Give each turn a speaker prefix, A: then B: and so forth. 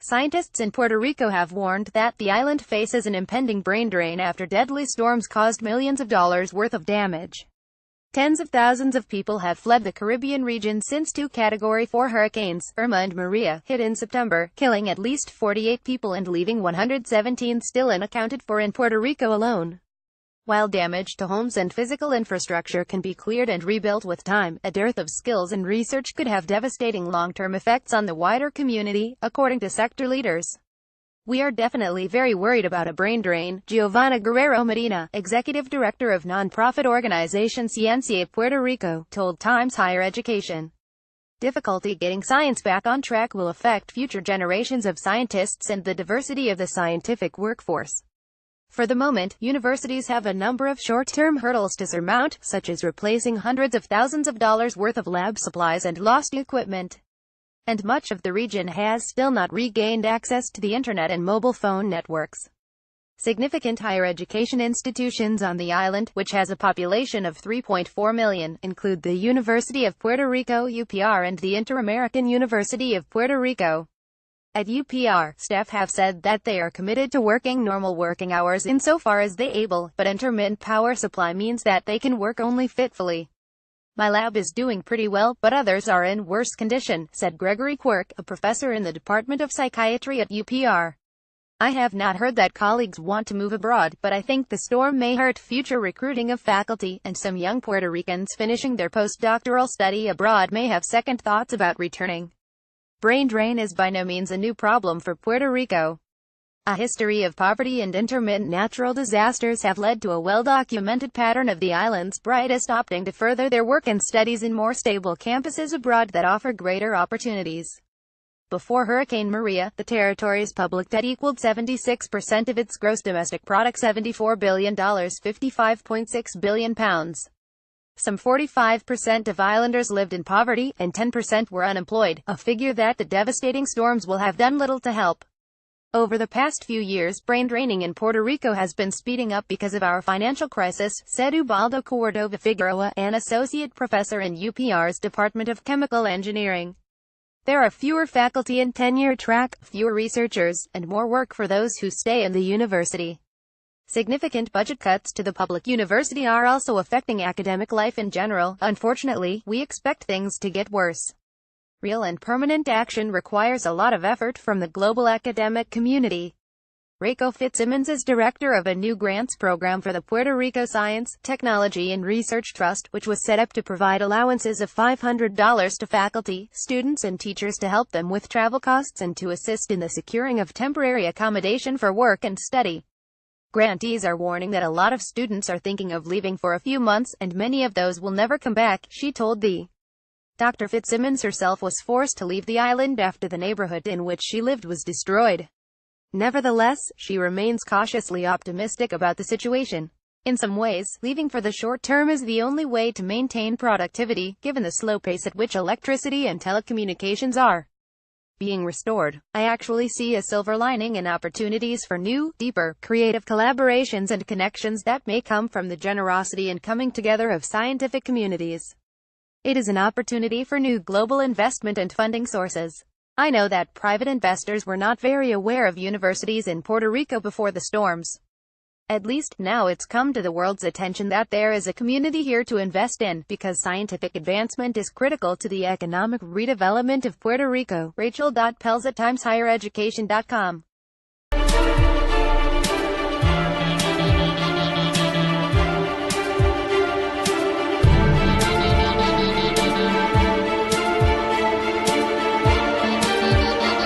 A: Scientists in Puerto Rico have warned that the island faces an impending brain drain after deadly storms caused millions of dollars worth of damage. Tens of thousands of people have fled the Caribbean region since two Category 4 hurricanes, Irma and Maria, hit in September, killing at least 48 people and leaving 117 still unaccounted for in Puerto Rico alone. While damage to homes and physical infrastructure can be cleared and rebuilt with time, a dearth of skills and research could have devastating long-term effects on the wider community, according to sector leaders. We are definitely very worried about a brain drain, Giovanna Guerrero Medina, executive director of nonprofit organization Ciencia Puerto Rico, told Times Higher Education. Difficulty getting science back on track will affect future generations of scientists and the diversity of the scientific workforce. For the moment, universities have a number of short-term hurdles to surmount, such as replacing hundreds of thousands of dollars worth of lab supplies and lost equipment. And much of the region has still not regained access to the internet and mobile phone networks. Significant higher education institutions on the island, which has a population of 3.4 million, include the University of Puerto Rico (UPR) and the Inter-American University of Puerto Rico. At UPR, staff have said that they are committed to working normal working hours insofar as they able, but intermittent power supply means that they can work only fitfully. My lab is doing pretty well, but others are in worse condition, said Gregory Quirk, a professor in the Department of Psychiatry at UPR. I have not heard that colleagues want to move abroad, but I think the storm may hurt future recruiting of faculty, and some young Puerto Ricans finishing their postdoctoral study abroad may have second thoughts about returning. Brain drain is by no means a new problem for Puerto Rico. A history of poverty and intermittent natural disasters have led to a well-documented pattern of the island's brightest opting to further their work and studies in more stable campuses abroad that offer greater opportunities. Before Hurricane Maria, the territory's public debt equaled 76% of its gross domestic product, $74 billion, £55.6 billion. Some 45% of islanders lived in poverty, and 10% were unemployed, a figure that the devastating storms will have done little to help. Over the past few years, brain draining in Puerto Rico has been speeding up because of our financial crisis, said Ubaldo Cordova Figueroa, an associate professor in UPR's Department of Chemical Engineering. There are fewer faculty in tenure track, fewer researchers, and more work for those who stay in the university. Significant budget cuts to the public university are also affecting academic life in general. Unfortunately, we expect things to get worse. Real and permanent action requires a lot of effort from the global academic community. Reiko Fitzsimmons is director of a new grants program for the Puerto Rico Science, Technology and Research Trust, which was set up to provide allowances of $500 to faculty, students and teachers to help them with travel costs and to assist in the securing of temporary accommodation for work and study. Grantees are warning that a lot of students are thinking of leaving for a few months, and many of those will never come back, she told the Dr. Fitzsimmons herself was forced to leave the island after the neighborhood in which she lived was destroyed. Nevertheless, she remains cautiously optimistic about the situation. In some ways, leaving for the short term is the only way to maintain productivity, given the slow pace at which electricity and telecommunications are being restored. I actually see a silver lining and opportunities for new, deeper, creative collaborations and connections that may come from the generosity and coming together of scientific communities. It is an opportunity for new global investment and funding sources. I know that private investors were not very aware of universities in Puerto Rico before the storms. At least, now it's come to the world's attention that there is a community here to invest in, because scientific advancement is critical to the economic redevelopment of Puerto Rico. Rachel.Pelz at TimesHigherEducation.com